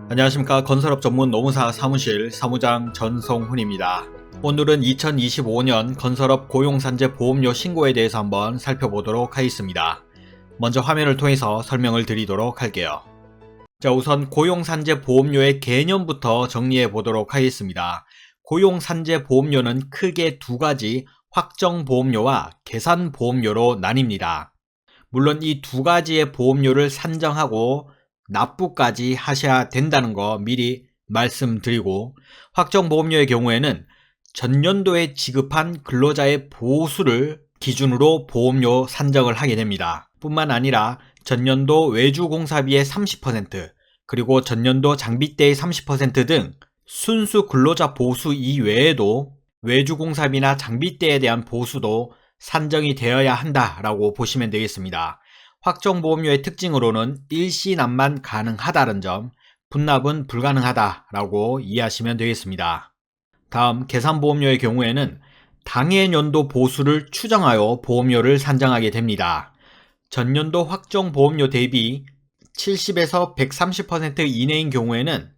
안녕하십니까. 건설업 전문 노무사 사무실 사무장 전성훈입니다. 오늘은 2025년 건설업 고용산재 보험료 신고에 대해서 한번 살펴보도록 하겠습니다. 먼저 화면을 통해서 설명을 드리도록 할게요. 자, 우선 고용산재 보험료의 개념부터 정리해 보도록 하겠습니다. 고용산재 보험료는 크게 두 가지 확정보험료와 계산보험료로 나뉩니다. 물론 이 두 가지의 보험료를 산정하고 납부까지 하셔야 된다는 거 미리 말씀드리고, 확정보험료의 경우에는 전년도에 지급한 근로자의 보수를 기준으로 보험료 산정을 하게 됩니다. 뿐만 아니라 전년도 외주공사비의 30%, 그리고 전년도 장비대의 30% 등 순수 근로자 보수 이외에도 외주공사비나 장비대에 대한 보수도 산정이 되어야 한다라고 보시면 되겠습니다. 확정보험료의 특징으로는 일시납만 가능하다는 점, 분납은 불가능하다라고 이해하시면 되겠습니다. 다음 계산보험료의 경우에는 당해년도 보수를 추정하여 보험료를 산정하게 됩니다. 전년도 확정보험료 대비 70에서 130% 이내인 경우에는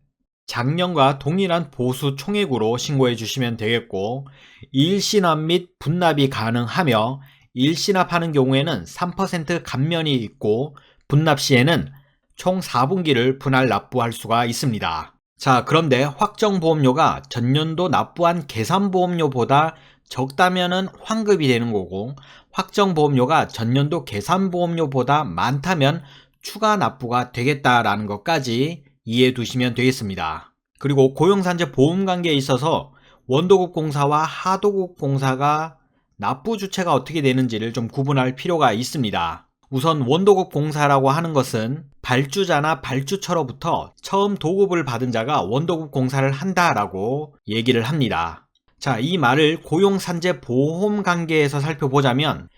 작년과 동일한 보수 총액으로 신고해 주시면 되겠고, 일시납 및 분납이 가능하며 일시납하는 경우에는 3% 감면이 있고, 분납 시에는 총 4분기를 분할 납부할 수가 있습니다. 자, 그런데 확정보험료가 전년도 납부한 계산보험료보다 적다면은 환급이 되는 거고, 확정보험료가 전년도 계산보험료보다 많다면 추가 납부가 되겠다라는 것까지 이해해 두시면 되겠습니다. 그리고 고용산재 보험관계에 있어서 원도국 공사와 하도국 공사가 납부 주체가 어떻게 되는지를 좀 구분할 필요가 있습니다. 우선 원도국 공사라고 하는 것은 발주자나 발주처로부터 처음 도급을 받은 자가 원도국 공사를 한다라고 얘기를 합니다. 자, 이 말을 고용산재 보험 관계에서 살펴보자면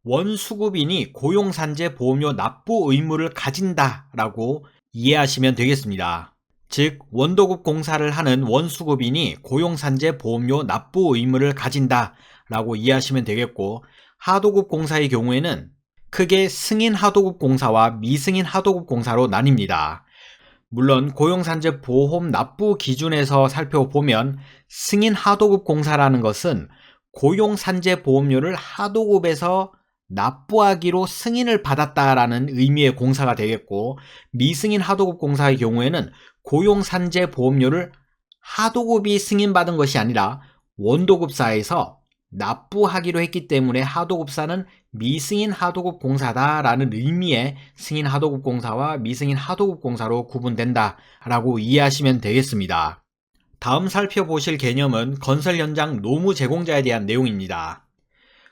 원수급인이 고용산재 보험료 납부 의무를 가진다라고 이해하시면 되겠습니다. 즉, 원도급 공사를 하는 원수급인이 고용산재 보험료 납부 의무를 가진다라고 이해하시면 되겠고, 하도급 공사의 경우에는 크게 승인 하도급 공사와 미승인 하도급 공사로 나뉩니다. 물론 고용산재 보험 납부 기준에서 살펴보면 승인 하도급 공사라는 것은 고용산재 보험료를 하도급에서 납부하기로 승인을 받았다라는 의미의 공사가 되겠고, 미승인 하도급 공사의 경우에는 고용산재 보험료를 하도급이 승인받은 것이 아니라 원도급사에서 납부하기로 했기 때문에 하도급사는 미승인 하도급 공사다라는 의미의 승인 하도급 공사와 미승인 하도급 공사로 구분된다라고 이해하시면 되겠습니다. 다음 살펴보실 개념은 건설 현장 노무 제공자에 대한 내용입니다.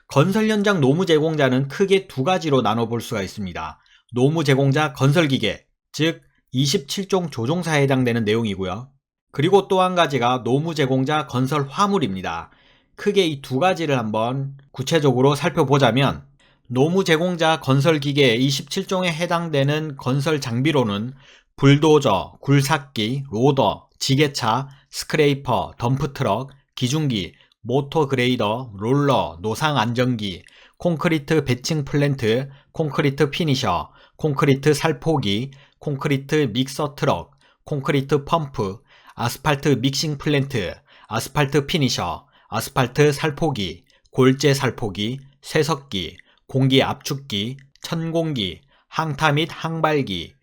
건설 현장 노무 제공자는 크게 두 가지로 나눠볼 수가 있습니다. 노무 제공자 건설기계, 즉 27종 조종사에 해당되는 내용이고요. 그리고 또 한 가지가 노무 제공자 건설 화물입니다. 크게 이 두 가지를 한번 구체적으로 살펴보자면, 노무 제공자 건설기계 27종에 해당되는 건설 장비로는 불도저, 굴삭기, 로더, 지게차, 스크레이퍼, 덤프트럭, 기중기, 모터 그레이더, 롤러, 노상 안정기, 콘크리트 배칭 플랜트, 콘크리트 피니셔, 콘크리트 살포기, 콘크리트 믹서 트럭, 콘크리트 펌프, 아스팔트 믹싱 플랜트, 아스팔트 피니셔, 아스팔트 살포기, 골재 살포기, 쇠석기, 공기 압축기, 천공기, 항타 및 항발기,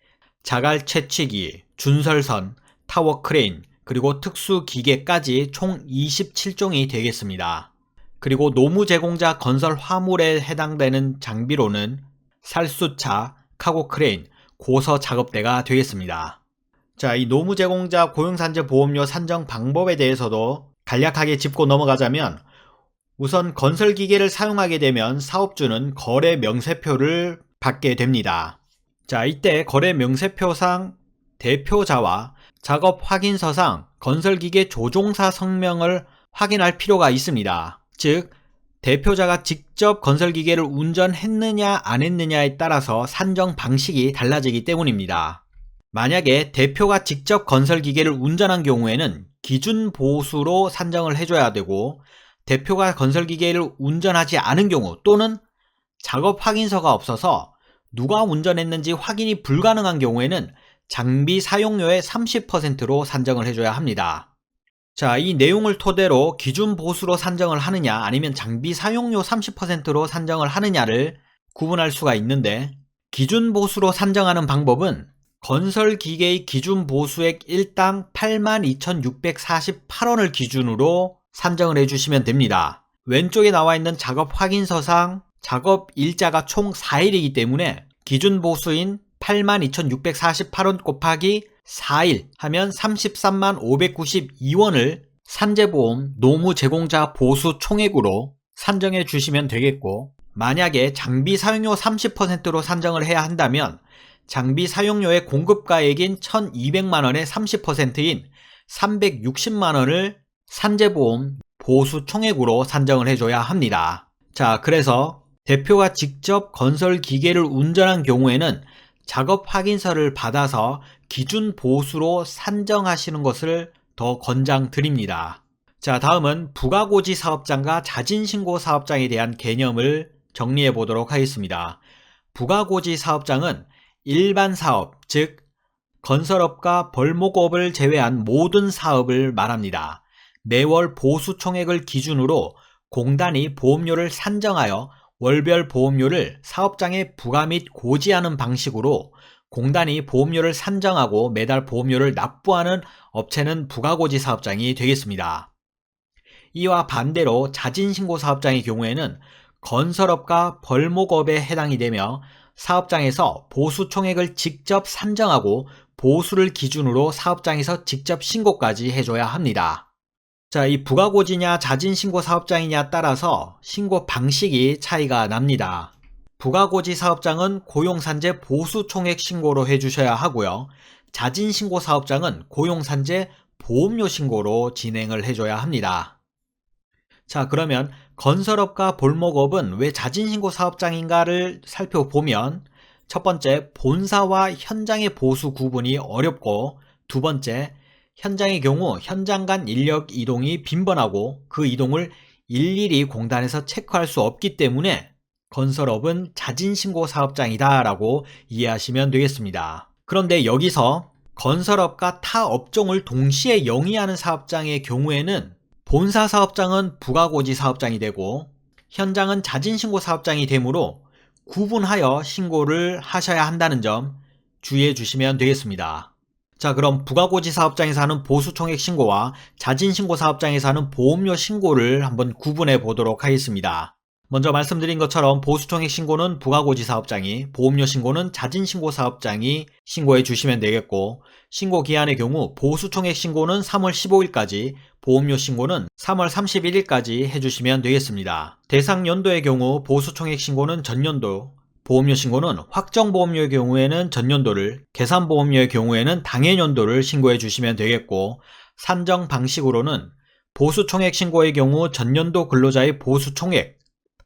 자갈 채취기, 준설선, 타워 크레인, 그리고 특수기계까지 총 27종이 되겠습니다. 그리고 노무 제공자 건설 화물에 해당되는 장비로는 살수차, 카고 크레인, 고서 작업대가 되겠습니다. 자, 이 노무 제공자 고용산재 보험료 산정 방법에 대해서도 간략하게 짚고 넘어가자면, 우선 건설기계를 사용하게 되면 사업주는 거래 명세표를 받게 됩니다. 자, 이때 거래 명세표상 대표자와 작업 확인서상 건설기계 조종사 성명을 확인할 필요가 있습니다. 즉, 대표자가 직접 건설기계를 운전했느냐 안 했느냐에 따라서 산정 방식이 달라지기 때문입니다. 만약에 대표가 직접 건설기계를 운전한 경우에는 기준 보수로 산정을 해줘야 되고, 대표가 건설기계를 운전하지 않은 경우 또는 작업 확인서가 없어서 누가 운전했는지 확인이 불가능한 경우에는 장비 사용료의 30%로 산정을 해줘야 합니다. 자, 이 내용을 토대로 기준 보수로 산정을 하느냐 아니면 장비 사용료 30%로 산정을 하느냐를 구분할 수가 있는데, 기준 보수로 산정하는 방법은 건설기계의 기준 보수액 1당 82,648원을 기준으로 산정을 해주시면 됩니다. 왼쪽에 나와 있는 작업 확인서상 작업 일자가 총 4일이기 때문에 기준 보수인 82,648원 곱하기 4일 하면 335,592원을 산재보험 노무 제공자 보수 총액으로 산정해 주시면 되겠고, 만약에 장비 사용료 30%로 산정을 해야 한다면 장비 사용료의 공급가액인 1,200만원의 30%인 360만원을 산재보험 보수 총액으로 산정을 해줘야 합니다. 자, 그래서 대표가 직접 건설 기계를 운전한 경우에는 작업 확인서를 받아서 기준 보수로 산정하시는 것을 더 권장드립니다. 자, 다음은 부가고지 사업장과 자진신고 사업장에 대한 개념을 정리해 보도록 하겠습니다. 부가고지 사업장은 일반 사업, 즉 건설업과 벌목업을 제외한 모든 사업을 말합니다. 매월 보수 총액을 기준으로 공단이 보험료를 산정하여 월별 보험료를 사업장에 부과 및 고지하는 방식으로 공단이 보험료를 산정하고 매달 보험료를 납부하는 업체는 부가고지 사업장이 되겠습니다. 이와 반대로 자진신고 사업장의 경우에는 건설업과 벌목업에 해당이 되며 사업장에서 보수 총액을 직접 산정하고 보수를 기준으로 사업장에서 직접 신고까지 해줘야 합니다. 자, 이 부가고지냐 자진신고 사업장이냐 따라서 신고 방식이 차이가 납니다. 부가고지 사업장은 고용산재 보수 총액 신고로 해주셔야 하고요. 자진신고 사업장은 고용산재 보험료 신고로 진행을 해줘야 합니다. 자, 그러면 건설업과 벌목업은 왜 자진신고 사업장인가를 살펴보면, 첫 번째, 본사와 현장의 보수 구분이 어렵고, 두 번째, 현장의 경우 현장 간 인력 이동이 빈번하고 그 이동을 일일이 공단에서 체크할 수 없기 때문에 건설업은 자진신고 사업장이다 라고 이해하시면 되겠습니다. 그런데 여기서 건설업과 타 업종을 동시에 영위하는 사업장의 경우에는 본사 사업장은 부가고지 사업장이 되고 현장은 자진신고 사업장이 되므로 구분하여 신고를 하셔야 한다는 점 주의해 주시면 되겠습니다. 자, 그럼 부가고지 사업장에서 하는 보수총액 신고와 자진신고 사업장에서 하는 보험료 신고를 한번 구분해 보도록 하겠습니다. 먼저 말씀드린 것처럼 보수총액 신고는 부가고지 사업장이, 보험료 신고는 자진신고 사업장이 신고해 주시면 되겠고, 신고 기한의 경우 보수총액 신고는 3월 15일까지, 보험료 신고는 3월 31일까지 해주시면 되겠습니다. 대상 연도의 경우 보수총액 신고는 전년도, 보험료 신고는 확정보험료의 경우에는 전년도를, 계산보험료의 경우에는 당해년도를 신고해 주시면 되겠고, 산정 방식으로는 보수총액 신고의 경우 전년도 근로자의 보수총액,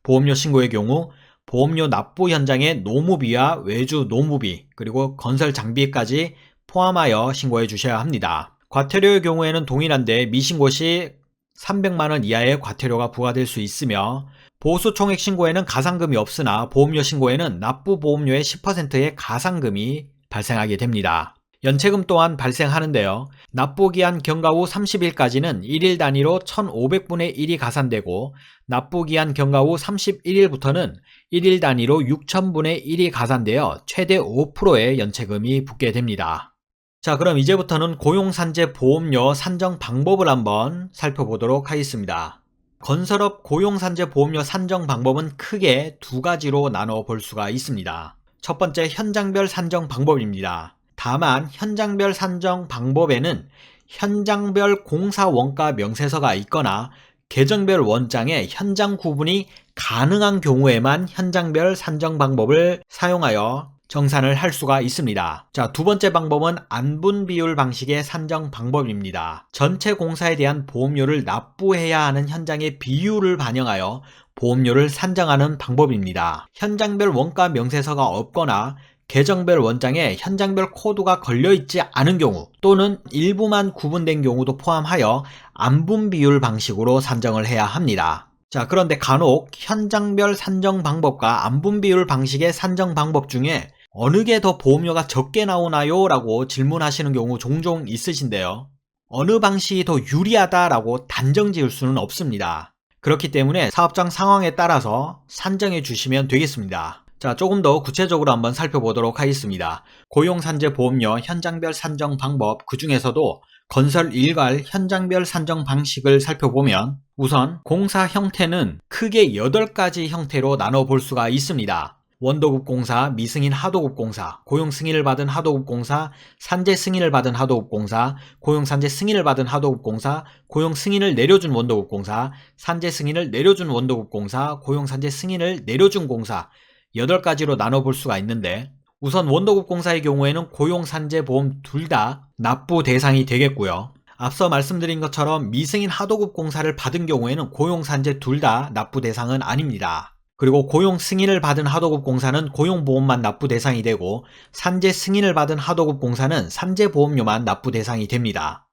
보험료 신고의 경우 보험료 납부 현장의 노무비와 외주 노무비, 그리고 건설 장비까지 포함하여 신고해 주셔야 합니다. 과태료의 경우에는 동일한데 미신고 시 300만원 이하의 과태료가 부과될 수 있으며, 보수총액 신고에는 가산금이 없으나 보험료 신고에는 납부 보험료의 10%의 가산금이 발생하게 됩니다. 연체금 또한 발생하는데요. 납부기한 경과 후 30일까지는 1일 단위로 1,500분의 1이 가산되고, 납부기한 경과 후 31일부터는 1일 단위로 6,000분의 1이 가산되어 최대 5%의 연체금이 붙게 됩니다. 자, 그럼 이제부터는 고용산재 보험료 산정 방법을 한번 살펴보도록 하겠습니다. 건설업 고용산재 보험료 산정 방법은 크게 두 가지로 나눠 볼 수가 있습니다. 첫 번째, 현장별 산정 방법입니다. 다만 현장별 산정 방법에는 현장별 공사 원가 명세서가 있거나 계정별 원장에 현장 구분이 가능한 경우에만 현장별 산정 방법을 사용하여 정산을 할 수가 있습니다. 자, 두 번째 방법은 안분 비율 방식의 산정 방법입니다. 전체 공사에 대한 보험료를 납부해야 하는 현장의 비율을 반영하여 보험료를 산정하는 방법입니다. 현장별 원가 명세서가 없거나 계정별 원장에 현장별 코드가 걸려있지 않은 경우, 또는 일부만 구분된 경우도 포함하여 안분 비율 방식으로 산정을 해야 합니다. 자, 그런데 간혹 현장별 산정 방법과 안분 비율 방식의 산정 방법 중에 어느 게 더 보험료가 적게 나오나요? 라고 질문하시는 경우 종종 있으신데요. 어느 방식이 더 유리하다라고 단정 지을 수는 없습니다. 그렇기 때문에 사업장 상황에 따라서 산정해 주시면 되겠습니다. 자, 조금 더 구체적으로 한번 살펴보도록 하겠습니다. 고용산재보험료 현장별 산정 방법, 그 중에서도 건설 일괄 현장별 산정 방식을 살펴보면 우선 공사 형태는 크게 8가지 형태로 나눠볼 수가 있습니다. 원도급 공사, 미승인 하도급 공사, 고용 승인을 받은 하도급 공사, 산재 승인을 받은 하도급 공사, 고용 산재 승인을 받은 하도급 공사, 고용 승인을 내려준 원도급 공사, 산재 승인을 내려준 원도급 공사, 고용 산재 승인을 내려준 공사 8가지로 나눠볼 수가 있는데 우선 원도급 공사의 경우에는 고용 산재 보험 둘 다 납부 대상이 되겠고요. 앞서 말씀드린 것처럼 미승인 하도급 공사를 받은 경우에는 고용 산재 둘 다 납부 대상은 아닙니다. 그리고 고용 승인을 받은 하도급 공사는 고용보험만 납부 대상이 되고 산재 승인을 받은 하도급 공사는 산재보험료만 납부 대상이 됩니다.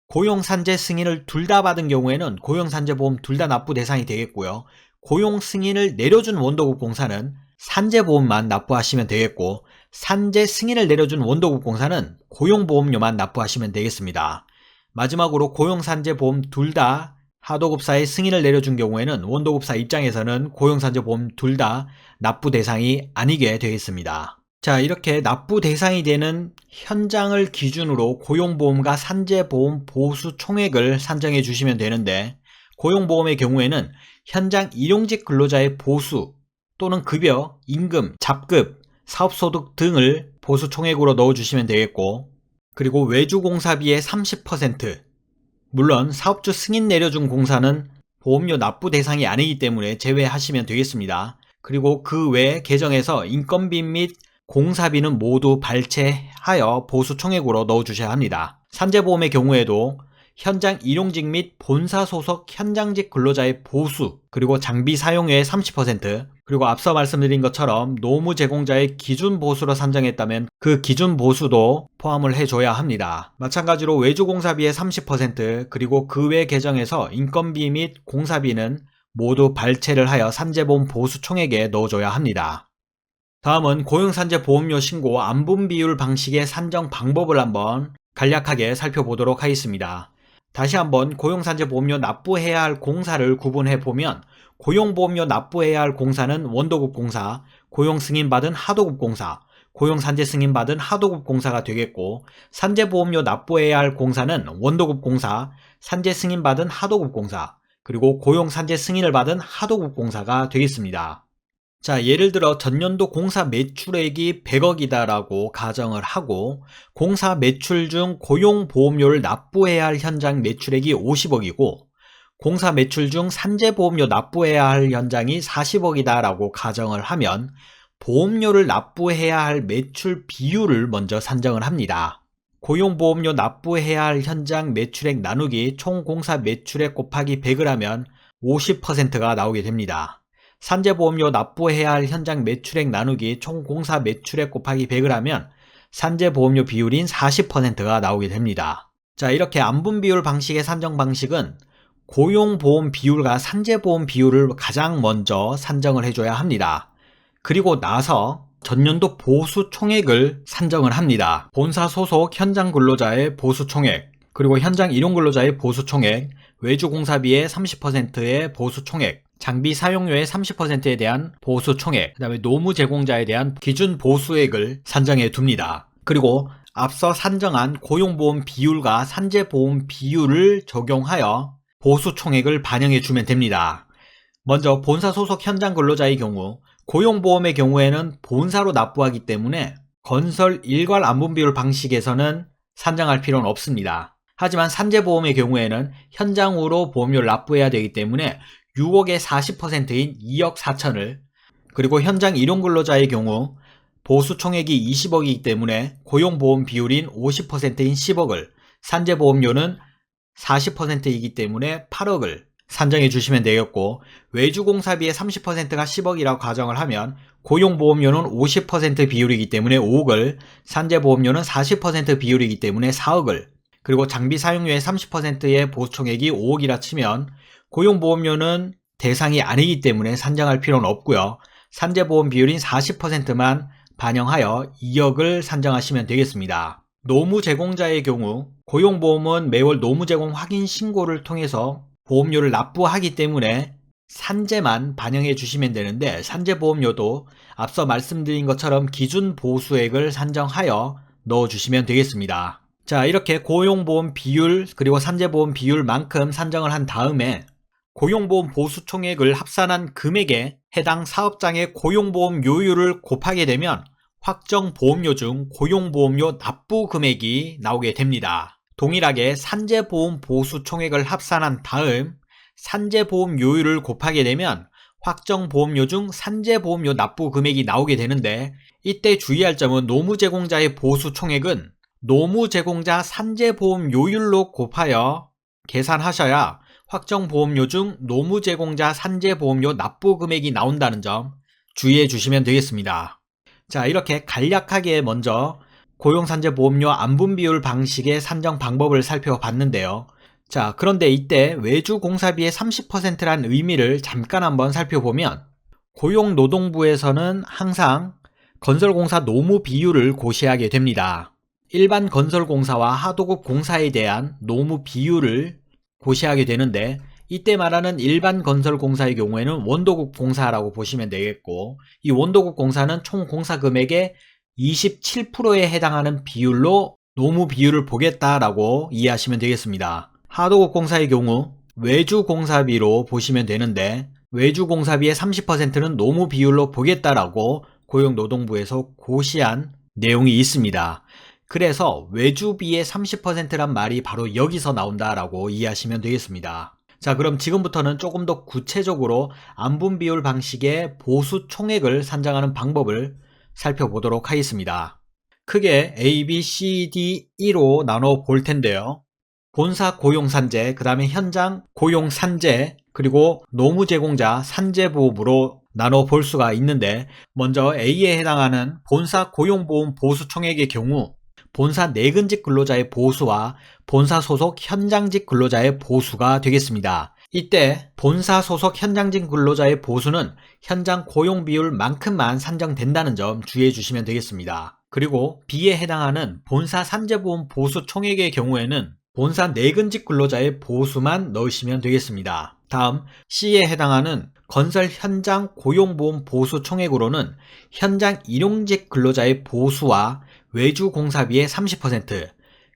고용 산재 승인을 둘 다 받은 경우에는 고용 산재보험 둘 다 납부 대상이 되겠고요. 고용 승인을 내려준 원도급 공사는 산재보험만 납부하시면 되겠고 산재 승인을 내려준 원도급 공사는 고용보험료만 납부하시면 되겠습니다. 마지막으로 고용 산재보험 둘 다 하도급사의 승인을 내려준 경우에는 원도급사 입장에서는 고용산재보험 둘 다 납부 대상이 아니게 되겠습니다. 자, 이렇게 납부 대상이 되는 현장을 기준으로 고용보험과 산재보험 보수 총액을 산정해 주시면 되는데 고용보험의 경우에는 현장 일용직 근로자의 보수 또는 급여, 임금, 잡급, 사업소득 등을 보수 총액으로 넣어주시면 되겠고 그리고 외주공사비의 30%, 물론 사업주 승인 내려준 공사는 보험료 납부 대상이 아니기 때문에 제외하시면 되겠습니다. 그리고 그 외 계정에서 인건비 및 공사비는 모두 발췌하여 보수 총액으로 넣어주셔야 합니다. 산재보험의 경우에도 현장 일용직 및 본사 소속 현장직 근로자의 보수, 그리고 장비 사용료의 30%, 그리고 앞서 말씀드린 것처럼 노무 제공자의 기준 보수로 산정했다면 그 기준 보수도 포함을 해줘야 합니다. 마찬가지로 외주공사비의 30%, 그리고 그 외 계정에서 인건비 및 공사비는 모두 발췌를 하여 산재보험 보수 총액에 넣어줘야 합니다. 다음은 고용산재보험료 신고 안분비율 방식의 산정 방법을 한번 간략하게 살펴보도록 하겠습니다. 다시 한번 고용산재보험료 납부해야 할 공사를 구분해 보면 고용보험료 납부해야 할 공사는 원도급 공사, 고용승인받은 하도급 공사, 고용산재 승인받은 하도급 공사가 되겠고 산재보험료 납부해야 할 공사는 원도급 공사, 산재 승인받은 하도급 공사, 그리고 고용산재 승인을 받은 하도급 공사가 되겠습니다. 자, 예를 들어 전년도 공사 매출액이 100억이다 라고 가정을 하고 공사 매출 중 고용보험료를 납부해야 할 현장 매출액이 50억이고 공사 매출 중 산재보험료 납부해야 할 현장이 40억이다 라고 가정을 하면 보험료를 납부해야 할 매출 비율을 먼저 산정을 합니다. 고용보험료 납부해야 할 현장 매출액 나누기 총 공사 매출액 곱하기 100을 하면 50%가 나오게 됩니다. 산재보험료 납부해야 할 현장 매출액 나누기 총 공사 매출액 곱하기 100을 하면 산재보험료 비율인 40%가 나오게 됩니다. 자, 이렇게 안분비율 방식의 산정 방식은 고용보험 비율과 산재보험 비율을 가장 먼저 산정을 해줘야 합니다. 그리고 나서 전년도 보수 총액을 산정을 합니다. 본사 소속 현장 근로자의 보수 총액, 그리고 현장 일용 근로자의 보수 총액, 외주공사비의 30%의 보수 총액, 장비 사용료의 30%에 대한 보수 총액, 그 다음에 노무 제공자에 대한 기준 보수액을 산정해 둡니다. 그리고 앞서 산정한 고용보험 비율과 산재보험 비율을 적용하여 보수 총액을 반영해 주면 됩니다. 먼저 본사 소속 현장 근로자의 경우 고용보험의 경우에는 본사로 납부하기 때문에 건설 일괄 안분비율 방식에서는 산정할 필요는 없습니다. 하지만 산재보험의 경우에는 현장으로 보험료를 납부해야 되기 때문에 6억의 40%인 2억 4천을, 그리고 현장 일용근로자의 경우 보수 총액이 20억이기 때문에 고용보험 비율인 50%인 10억을, 산재보험료는 40%이기 때문에 8억을 산정해 주시면 되겠고 외주공사비의 30%가 10억이라고 가정을 하면 고용보험료는 50% 비율이기 때문에 5억을, 산재보험료는 40% 비율이기 때문에 4억을, 그리고 장비 사용료의 30%의 보수총액이 5억이라 치면 고용보험료는 대상이 아니기 때문에 산정할 필요는 없고요. 산재보험 비율인 40%만 반영하여 2억을 산정하시면 되겠습니다. 노무 제공자의 경우 고용보험은 매월 노무 제공 확인 신고를 통해서 보험료를 납부하기 때문에 산재만 반영해 주시면 되는데, 산재보험료도 앞서 말씀드린 것처럼 기준 보수액을 산정하여 넣어 주시면 되겠습니다. 자, 이렇게 고용보험 비율 그리고 산재보험 비율만큼 산정을 한 다음에 고용보험 보수 총액을 합산한 금액에 해당 사업장의 고용보험 요율을 곱하게 되면 확정 보험료 중 고용보험료 납부 금액이 나오게 됩니다. 동일하게 산재보험 보수 총액을 합산한 다음 산재보험 요율을 곱하게 되면 확정 보험료 중 산재보험료 납부 금액이 나오게 되는데, 이때 주의할 점은 노무 제공자의 보수 총액은 노무 제공자 산재보험 요율로 곱하여 계산하셔야 확정 보험료 중 노무 제공자 산재보험료 납부 금액이 나온다는 점 주의해 주시면 되겠습니다. 자, 이렇게 간략하게 먼저 고용산재보험료 안분 비율 방식의 산정 방법을 살펴봤는데요. 자, 그런데 이때 외주공사비의 30%란 의미를 잠깐 한번 살펴보면, 고용노동부에서는 항상 건설공사 노무 비율을 고시하게 됩니다. 일반 건설공사와 하도급 공사에 대한 노무 비율을 고시하게 되는데, 이때 말하는 일반 건설공사의 경우에는 원도급 공사라고 보시면 되겠고, 이 원도급 공사는 총 공사 금액의 27%에 해당하는 비율로 노무 비율을 보겠다라고 이해하시면 되겠습니다. 하도급 공사의 경우 외주공사비로 보시면 되는데, 외주공사비의 30%는 노무 비율로 보겠다라고 고용노동부에서 고시한 내용이 있습니다. 그래서 외주비의 30%란 말이 바로 여기서 나온다라고 이해하시면 되겠습니다. 자, 그럼 지금부터는 조금 더 구체적으로 안분 비율 방식의 보수 총액을 산정하는 방법을 살펴보도록 하겠습니다. 크게 A, B, C, D, E로 나눠 볼 텐데요. 본사 고용산재, 그 다음에 현장 고용산재, 그리고 노무 제공자 산재보험으로 나눠 볼 수가 있는데, 먼저 A에 해당하는 본사 고용보험 보수 총액의 경우 본사 내근직 근로자의 보수와 본사 소속 현장직 근로자의 보수가 되겠습니다. 이때 본사 소속 현장직 근로자의 보수는 현장 고용 비율만큼만 산정된다는 점 주의해 주시면 되겠습니다. 그리고 B에 해당하는 본사 산재보험 보수 총액의 경우에는 본사 내근직 근로자의 보수만 넣으시면 되겠습니다. 다음 C에 해당하는 건설 현장 고용보험 보수 총액으로는 현장 일용직 근로자의 보수와 외주공사비의 30%,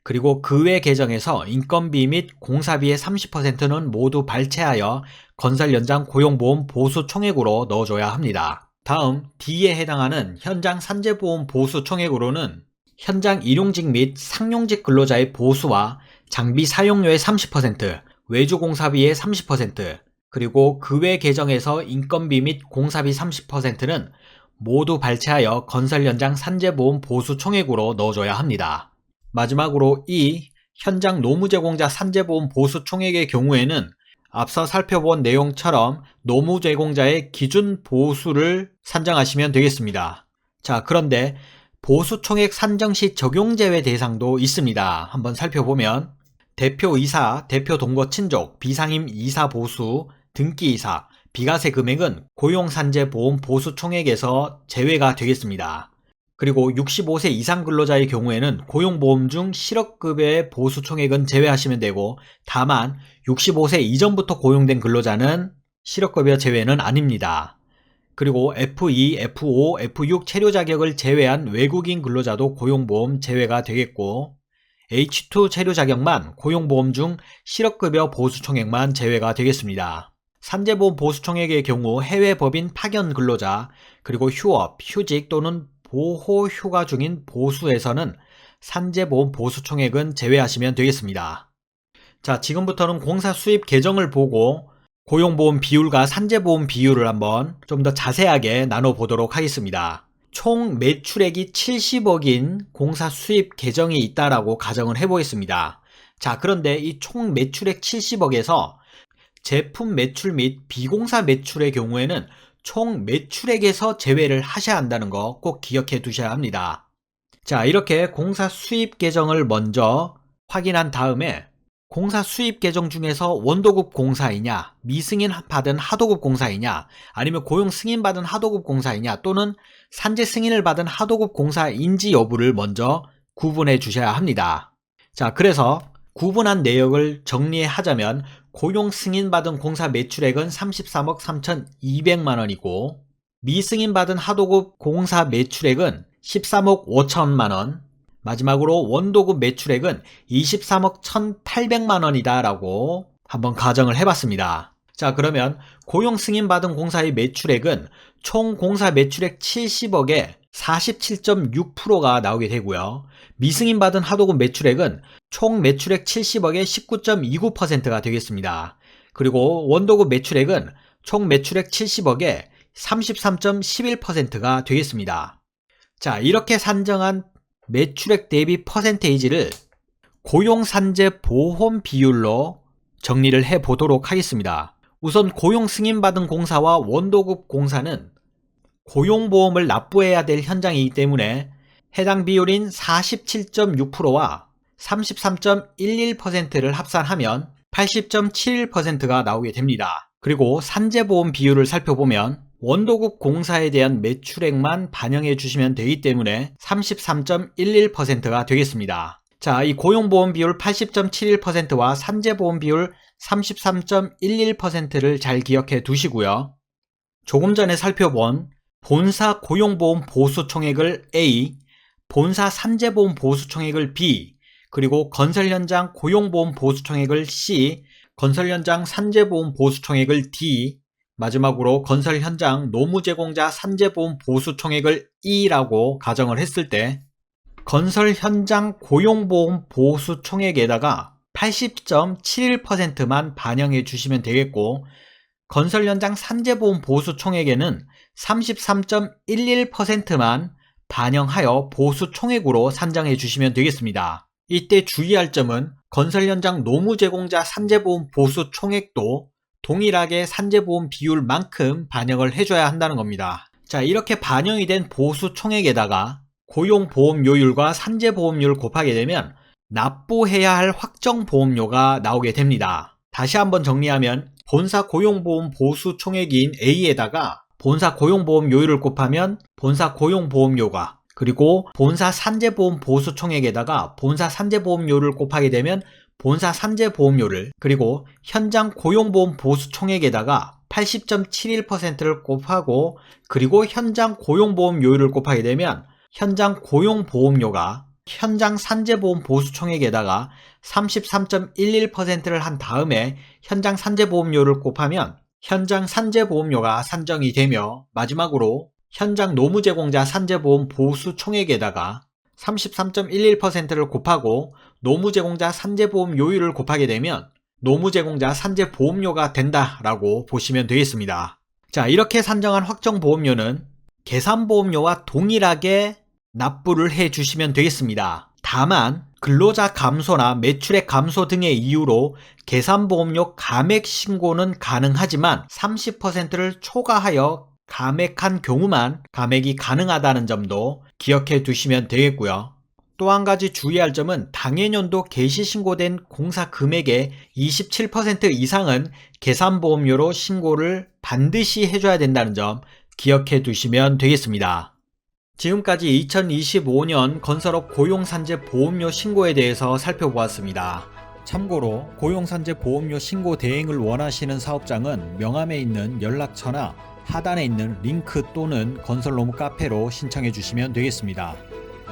그리고 그 외 계정에서 인건비 및 공사비의 30%는 모두 발췌하여 건설 현장 고용보험 보수 총액으로 넣어줘야 합니다. 다음 D에 해당하는 현장 산재보험 보수 총액으로는 현장 일용직 및 상용직 근로자의 보수와 장비 사용료의 30%, 외주공사비의 30%, 그리고 그 외 계정에서 인건비 및 공사비 30%는 모두 발췌하여 건설 현장 산재보험 보수 총액으로 넣어줘야 합니다. 마지막으로 이 현장 노무 제공자 산재보험 보수 총액의 경우에는 앞서 살펴본 내용처럼 노무 제공자의 기준 보수를 산정하시면 되겠습니다. 자, 그런데 보수 총액 산정 시 적용 제외 대상도 있습니다. 한번 살펴보면 대표이사, 대표동거 친족, 비상임 이사 보수, 등기이사, 비과세 금액은 고용산재보험 보수 총액에서 제외가 되겠습니다. 그리고 65세 이상 근로자의 경우에는 고용보험 중 실업급여의 보수 총액은 제외하시면 되고, 다만 65세 이전부터 고용된 근로자는 실업급여 제외는 아닙니다. 그리고 F2, F5, F6 체류 자격을 제외한 외국인 근로자도 고용보험 제외가 되겠고, H2 체류 자격만 고용보험 중 실업급여 보수 총액만 제외가 되겠습니다. 산재보험 보수 총액의 경우 해외 법인 파견 근로자, 그리고 휴업, 휴직 또는 보호 휴가 중인 보수에서는 산재보험 보수 총액은 제외하시면 되겠습니다. 자, 지금부터는 공사 수입 계정을 보고 고용보험 비율과 산재보험 비율을 한번 좀 더 자세하게 나눠보도록 하겠습니다. 총 매출액이 70억인 공사 수입 계정이 있다라고 가정을 해보겠습니다. 자, 그런데 이 총 매출액 70억에서 제품 매출 및 비공사 매출의 경우에는 총 매출액에서 제외를 하셔야 한다는 거 꼭 기억해 두셔야 합니다. 자, 이렇게 공사 수입 계정을 먼저 확인한 다음에 공사 수입 계정 중에서 원도급 공사이냐, 미승인 받은 하도급 공사이냐, 아니면 고용 승인 받은 하도급 공사이냐, 또는 산재 승인을 받은 하도급 공사인지 여부를 먼저 구분해 주셔야 합니다. 자, 그래서 구분한 내역을 정리하자면 고용 승인 받은 공사 매출액은 33억 3,200만 원이고 미승인 받은 하도급 공사 매출액은 13억 5천만 원, 마지막으로 원도급 매출액은 23억 1,800만 원이다 라고 한번 가정을 해봤습니다. 자, 그러면 고용 승인 받은 공사의 매출액은 총 공사 매출액 70억에 47.6%가 나오게 되고요. 미승인 받은 하도급 매출액은 총 매출액 70억의 19.29%가 되겠습니다. 그리고 원도급 매출액은 총 매출액 70억의 33.11%가 되겠습니다. 자, 이렇게 산정한 매출액 대비 퍼센테이지를 고용산재 보험 비율로 정리를 해 보도록 하겠습니다. 우선 고용 승인받은 공사와 원도급 공사는 고용보험을 납부해야 될 현장이기 때문에 해당 비율인 47.6%와 33.11%를 합산하면 80.71%가 나오게 됩니다. 그리고 산재보험 비율을 살펴보면 원도급 공사에 대한 매출액만 반영해 주시면 되기 때문에 33.11%가 되겠습니다. 자, 이 고용보험 비율 80.71%와 산재보험 비율 33.11%를 잘 기억해 두시고요. 조금 전에 살펴본 본사 고용보험 보수 총액을 A, 본사 산재보험 보수 총액을 B, 그리고 건설 현장 고용보험 보수 총액을 C, 건설 현장 산재보험 보수 총액을 D, 마지막으로 건설 현장 노무 제공자 산재보험 보수 총액을 E라고 가정을 했을 때 건설 현장 고용보험 보수 총액에다가 80.71%만 반영해 주시면 되겠고, 건설 현장 산재보험 보수 총액에는 33.11%만 반영하여 보수 총액으로 산정해 주시면 되겠습니다. 이때 주의할 점은 건설 현장 노무 제공자 산재보험 보수 총액도 동일하게 산재보험 비율만큼 반영을 해줘야 한다는 겁니다. 자, 이렇게 반영이 된 보수 총액에다가 고용보험료율과 산재보험료를 곱하게 되면 납부해야 할 확정보험료가 나오게 됩니다. 다시 한번 정리하면 본사 고용보험 보수 총액인 A에다가 본사 고용보험료율을 곱하면 본사 고용보험료가, 그리고 본사 산재보험 보수 총액에다가 본사 산재보험료를 곱하게 되면 본사 산재보험료를, 그리고 현장 고용보험 보수 총액에다가 80.71%를 곱하고, 그리고 현장 고용보험료율을 곱하게 되면 현장 고용보험료가 현장 산재보험 보수 총액에다가 33.11%를 한 다음에 현장 산재보험료를 곱하면 현장 산재보험료가 산정이 되며, 마지막으로 현장 노무제공자 산재보험 보수 총액에다가 33.11%를 곱하고 노무제공자 산재보험료율을 곱하게 되면 노무제공자 산재보험료가 된다라고 보시면 되겠습니다. 자, 이렇게 산정한 확정보험료는 계산보험료와 동일하게 납부를 해 주시면 되겠습니다. 다만 근로자 감소나 매출액 감소 등의 이유로 계산보험료 감액 신고는 가능하지만 30%를 초과하여 감액한 경우만 감액이 가능하다는 점도 기억해 두시면 되겠고요. 또 한 가지 주의할 점은 당해년도 개시신고된 공사 금액의 27% 이상은 계산보험료로 신고를 반드시 해줘야 된다는 점 기억해 두시면 되겠습니다. 지금까지 2025년 건설업 고용산재 보험료 신고에 대해서 살펴보았습니다. 참고로 고용산재 보험료 신고 대행을 원하시는 사업장은 명함에 있는 연락처나 하단에 있는 링크 또는 건설로무 카페로 신청해 주시면 되겠습니다.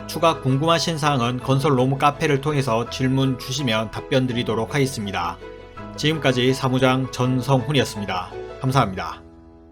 추가 궁금하신 사항은 건설로무 카페를 통해서 질문 주시면 답변 드리도록 하겠습니다. 지금까지 사무장 전성훈이었습니다. 감사합니다.